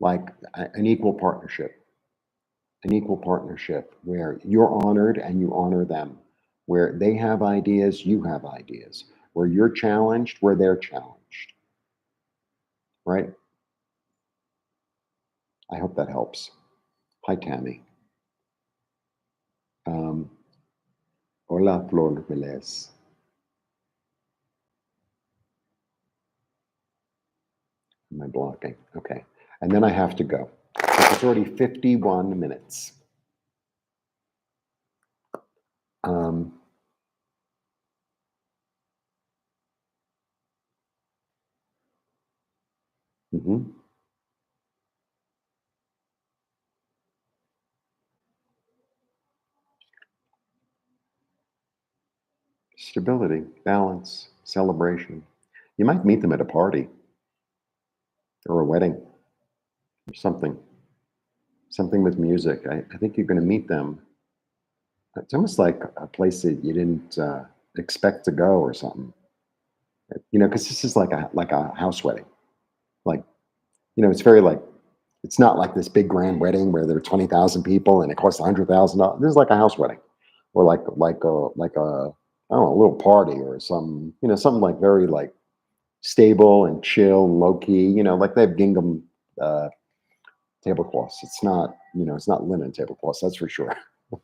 like an equal partnership where you're honored and you honor them, where they have ideas, you have ideas, where you're challenged, where they're challenged. Right? I hope that helps. Hi, Tammy. Hola, Flor Velez. Am I blocking? Okay. And then I have to go. It's already 51 minutes. Mhm. Stability, balance, celebration. You might meet them at a party or a wedding or something with music. I think you're going to meet them. It's almost like a place that you didn't expect to go or something. Because this is like a house wedding. Like, it's very like, it's not like this big grand wedding where there are 20,000 people and it costs $100,000. This is like a house wedding, or like a I don't know, a little party or something like very like stable and chill, low key. Like they have gingham uh, tablecloths. It's not linen tablecloths. That's for sure.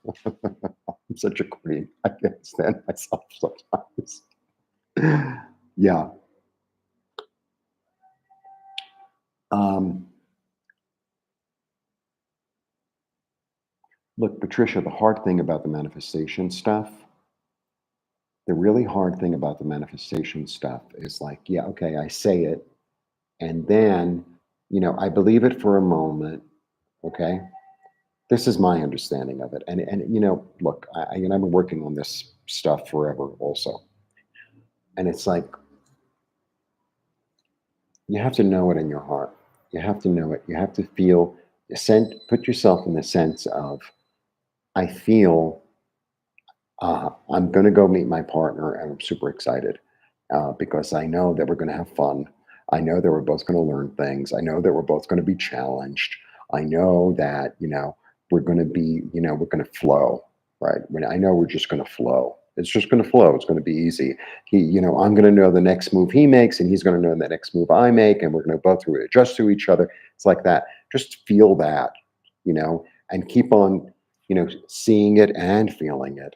I'm such a queen. I can't stand myself sometimes. Yeah. Um, Look, Patricia, the hard thing about the manifestation stuff, the really hard thing about the manifestation stuff is like, yeah, okay, I say it, and then, I believe it for a moment, okay? This is my understanding of it. And look, I've been working on this stuff forever also. And it's like, you have to know it in your heart. You have to know it. You have to feel put yourself in the sense of, I feel I'm going to go meet my partner and I'm super excited because I know that we're going to have fun. I know that we're both going to learn things. I know that we're both going to be challenged. I know that, we're going to be, we're going to flow, right? When I know we're just going to flow. It's just going to flow. It's going to be easy. I'm going to know the next move he makes and he's going to know the next move I make and we're going to both adjust to each other. It's like that. Just feel that, and keep on, seeing it and feeling it.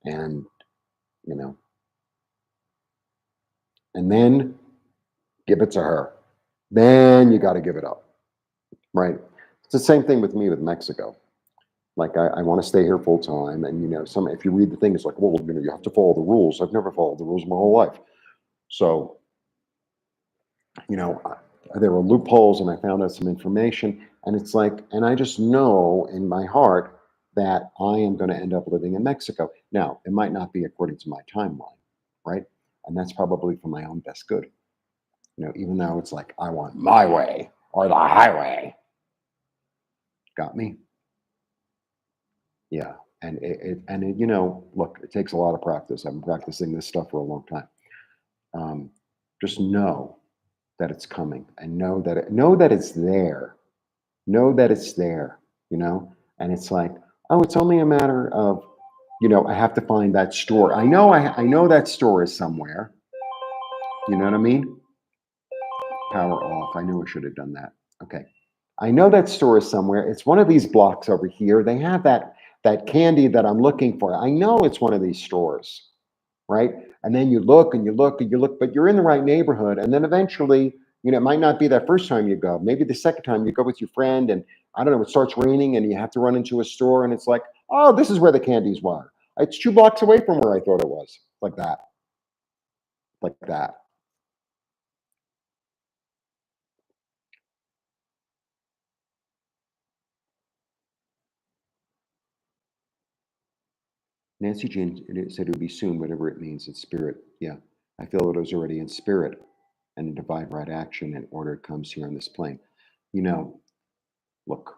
And, you know, and then give it to her. Then you got to give it up, right? It's the same thing with me with Mexico. Like I want to stay here full time, and if you read the thing, it's like, well, you have to follow the rules. I've never followed the rules my whole life, so you know there were loopholes, and I found out some information, and it's like, and I just know in my heart that I am going to end up living in Mexico. Now, it might not be according to my timeline, right? And that's probably for my own best good. Even though it's like I want my way or the highway. Got me? Yeah. And look, it takes a lot of practice. I've been practicing this stuff for a long time. Just know that it's coming, and know that it's there. Know that it's there. And it's like, oh, it's only a matter of, I have to find that store. I know that store is somewhere. You know what I mean? Power off. I knew I should have done that. Okay. I know that store is somewhere. It's one of these blocks over here. They have that. that candy that I'm looking for. I know it's one of these stores, right? And then you look and you look and you look, but you're in the right neighborhood. And then eventually, it might not be that first time you go. Maybe the second time you go with your friend, and I don't know, it starts raining and you have to run into a store, and it's like, oh, this is where the candies were. It's 2 blocks away from where I thought it was. Like that. Like that. Nancy Jane said it would be soon, whatever it means. It's spirit. Yeah. I feel it was already in spirit and in divine right action, and order comes here on this plane. You know, look,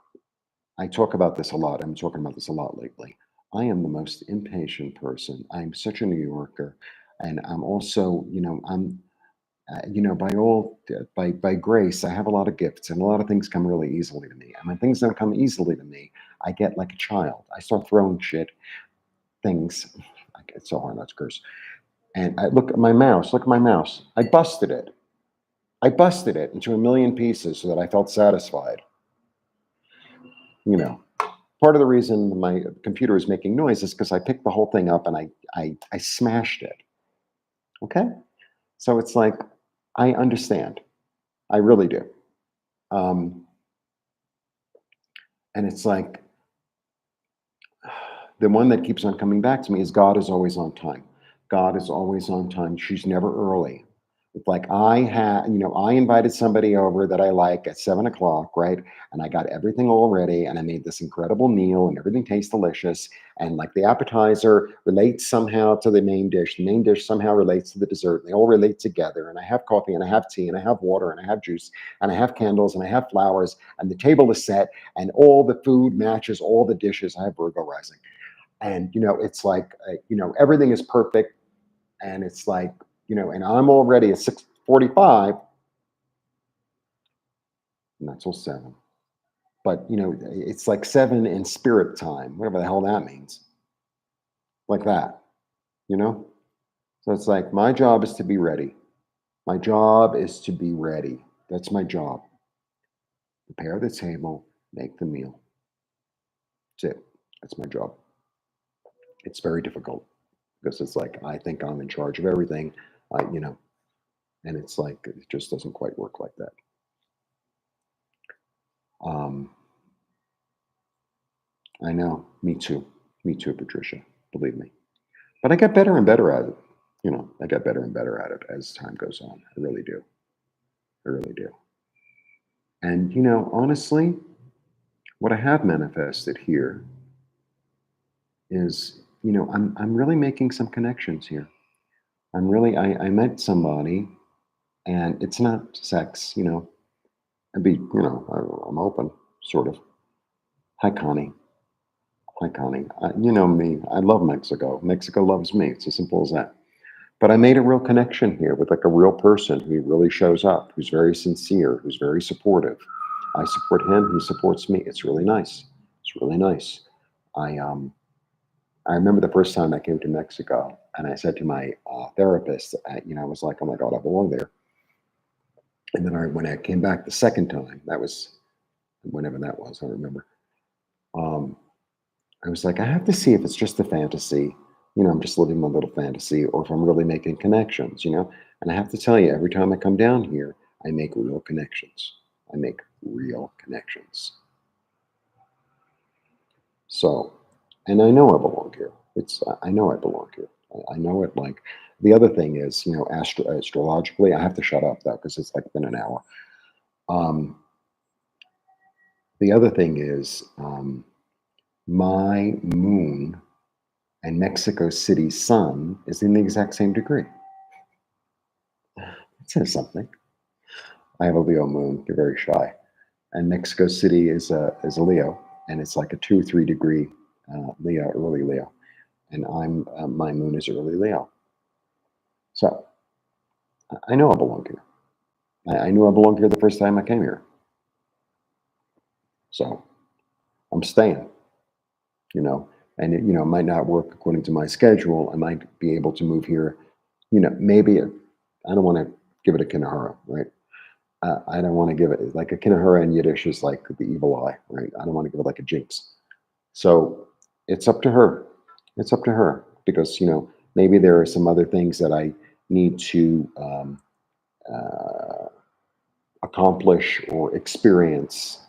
I talk about this a lot. I'm talking about this a lot lately. I am the most impatient person. I'm such a New Yorker. And I'm also, by grace, I have a lot of gifts, and a lot of things come really easily to me. And when things don't come easily to me, I get like a child. I start throwing shit, things. I get so hard not to curse. And I look at my mouse. Look at my mouse. I busted it. I busted it into a million pieces so that I felt satisfied. You know, part of the reason my computer is making noise is because I picked the whole thing up and I smashed it. Okay, so it's like I understand. I really do. Um, and it's like the one that keeps on coming back to me is God is always on time. God is always on time. She's never early. It's like I invited somebody over that I like at 7 o'clock, right? And I got everything all ready, and I made this incredible meal, and everything tastes delicious. And like the appetizer relates somehow to the main dish. The main dish somehow relates to the dessert. And they all relate together. And I have coffee, and I have tea, and I have water, and I have juice, and I have candles, and I have flowers, and the table is set, and all the food matches all the dishes. I have Virgo rising. And it's like everything is perfect, and it's like and I'm already at 6:45, not till 7, but it's like 7 in spirit time, whatever the hell that means, like that, you know so it's like my job is to be ready. My job is to be ready. That's my job. Prepare the table, make the meal. That's it. That's my job. It's very difficult because it's like I think I'm in charge of everything, uh, you know and it's like it just doesn't quite work like that. um I know. Me too. Me too, Patricia. Believe me. But I get better and better at it. I get better and better at it as time goes on. I really do. I really do. And honestly, what I have manifested here is, I'm really making some connections here. I met somebody, and it's not sex, I'd be, I'm open, sort of. Hi, Connie. Hi, Connie. You know me. I love Mexico. Mexico loves me. It's as simple as that. But I made a real connection here with like a real person who really shows up, who's very sincere, who's very supportive. I support him, he supports me. It's really nice. It's really nice. I remember the first time I came to Mexico, and I said to my therapist, I was like, oh my God, I belong there. And then when I came back the second time, that was whenever that was, I don't remember. Um, I was like, I have to see if it's just a fantasy. I'm just living my little fantasy, or if I'm really making connections. And I have to tell you, every time I come down here, I make real connections. I make real connections. So, and I know I belong here. I know I belong here. I know it. Like the other thing is, astrologically, I have to shut up though because it's like been an hour. Um, the other thing is, my moon and Mexico City's sun is in the exact same degree. It says something. I have a Leo moon. You're very shy, and Mexico City is a Leo, and it's like a 2 or 3 degree Leo, early Leo, and my moon is early Leo. So I know I belong here. I knew I belonged here the first time I came here. So I'm staying. You know, and it might not work according to my schedule. I might be able to move here. Maybe I don't want to give it a Kinahara, right? I don't want to give it like a Kinahara in Yiddish is like the evil eye, right? I don't want to give it like a jinx. So it's up to her. It's up to her because, maybe there are some other things that I need to uh, accomplish or experience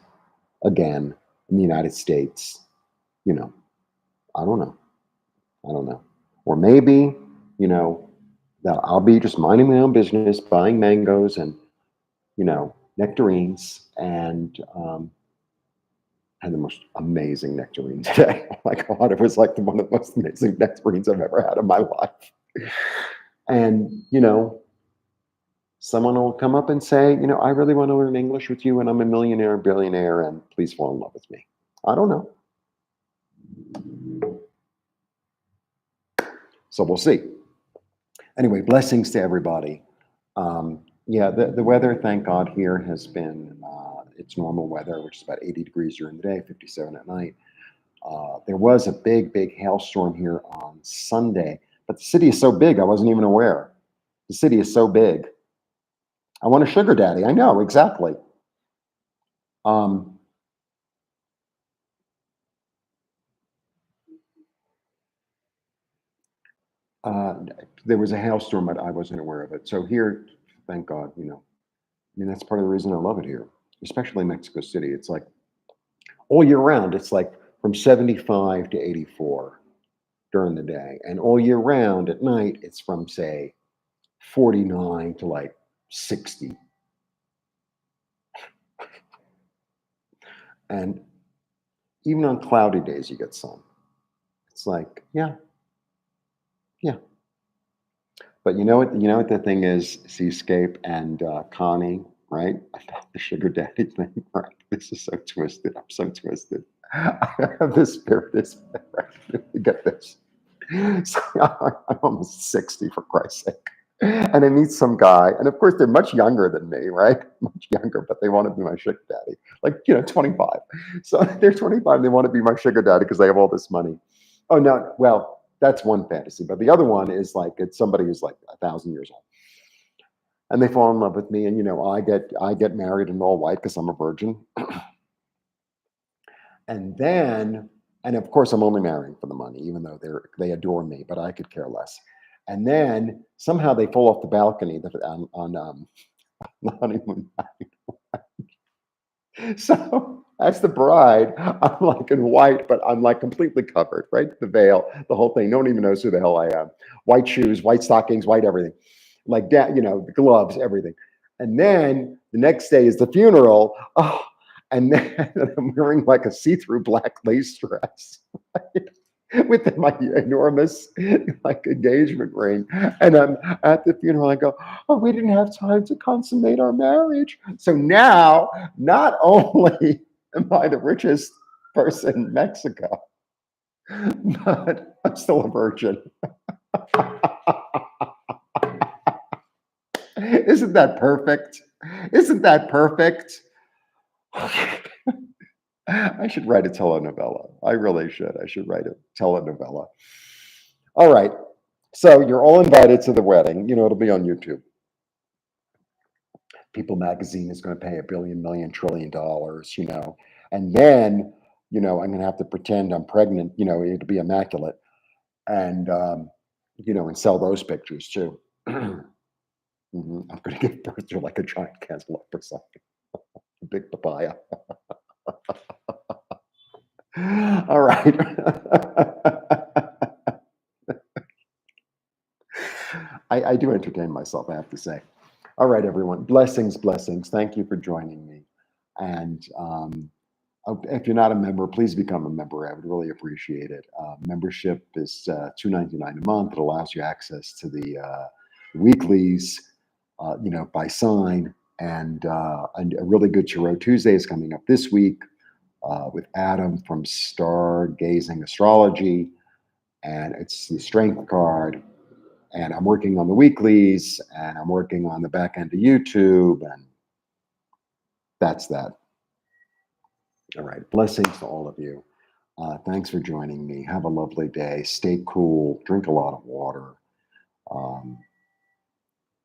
again in the United States. You know, I don't know. I don't know. Or maybe, you know, that I'll be just minding my own business, buying mangoes and, nectarines, and had the most amazing nectarine today. Oh my God, it was like one of the most amazing nectarines I've ever had in my life. And, someone will come up and say, I really want to learn English with you, and I'm a millionaire, billionaire, and please fall in love with me. I don't know. So we'll see. Anyway, blessings to everybody. Yeah, the weather, thank God, here has been it's normal weather, which is about 80 degrees during the day, 57 at night. There was a big, big hailstorm here on Sunday, but the city is so big, I wasn't even aware. The city is so big. I want a sugar daddy. I know, exactly. Um, uh, there was a hailstorm, but I wasn't aware of it. So here, thank God, I mean, that's part of the reason I love it here, especially Mexico City. It's like all year round, it's like from 75 to 84 during the day. And all year round at night, it's from, say, 49 to like 60. And even on cloudy days, you get sun. It's like, yeah, yeah. But you know what the thing is, Seascape and Connie, right? About the sugar daddy thing, right? This is so twisted. I'm so twisted. I have this spirit, get this. So I'm almost 60 for Christ's sake. And I meet some guy, and of course they're much younger than me, right? Much younger, but they want to be my sugar daddy. Like, 25. So they're 25, they want to be my sugar daddy because they have all this money. Oh no, well, that's one fantasy. But the other one is like it's somebody who's like 1,000 years old. And they fall in love with me, and I get married in all white because I'm a virgin. And then, and of course, I'm only marrying for the money, even though they adore me, but I could care less. And then somehow they fall off the balcony on the honeymoon night. So as the bride, I'm like in white, but I'm like completely covered, right? The veil, the whole thing. No one even knows who the hell I am. White shoes, white stockings, white everything, like that. The gloves, everything. And then the next day is the funeral. Oh, and then I'm wearing like a see-through black lace dress with my enormous like engagement ring. And I'm at the funeral. I go, oh, we didn't have time to consummate our marriage. So now, not only am I the richest person in Mexico, but I'm still a virgin. Isn't that perfect? Isn't that perfect? I should write a telenovela. I really should. I should write a telenovela. All right. So you're all invited to the wedding. It'll be on YouTube. People magazine is going to pay a billion, million, $1 trillion. And then, I'm going to have to pretend I'm pregnant, it'll be immaculate. And, and sell those pictures too. I'm going to give birth to like a giant cantaloupe or something, a big papaya. All right. I do entertain myself, I have to say. All right, everyone. Blessings, blessings. Thank you for joining me. And if you're not a member, please become a member. I would really appreciate it. Membership is $2.99 a month. It allows you access to the weeklies, by sign. And a really good Tarot Tuesday is coming up this week with Adam from Stargazing Astrology. And it's the Strength card. And I'm working on the weeklies, and I'm working on the back end of YouTube, and that's that. All right. Blessings to all of you. Thanks for joining me. Have a lovely day. Stay cool. Drink a lot of water. Um,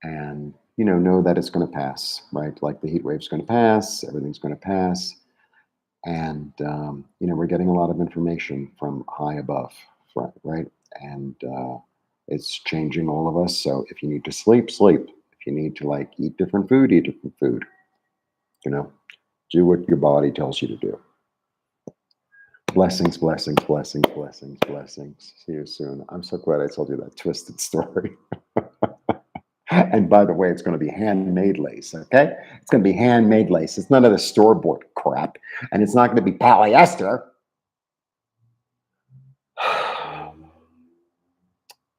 and, know that it's going to pass, right? Like the heat wave's going to pass. Everything's going to pass. And, we're getting a lot of information from high above, right? And it's changing all of us. So if you need to sleep, sleep. If you need to like eat different food, eat different food. You know, do what your body tells you to do. Blessings, blessings, blessings, blessings, blessings. See you soon. I'm so glad I told you that twisted story. And by the way, it's going to be handmade lace, okay? It's going to be handmade lace. It's none of the store-bought crap. And it's not going to be polyester.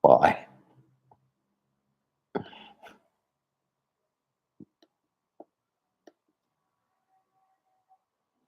Bye.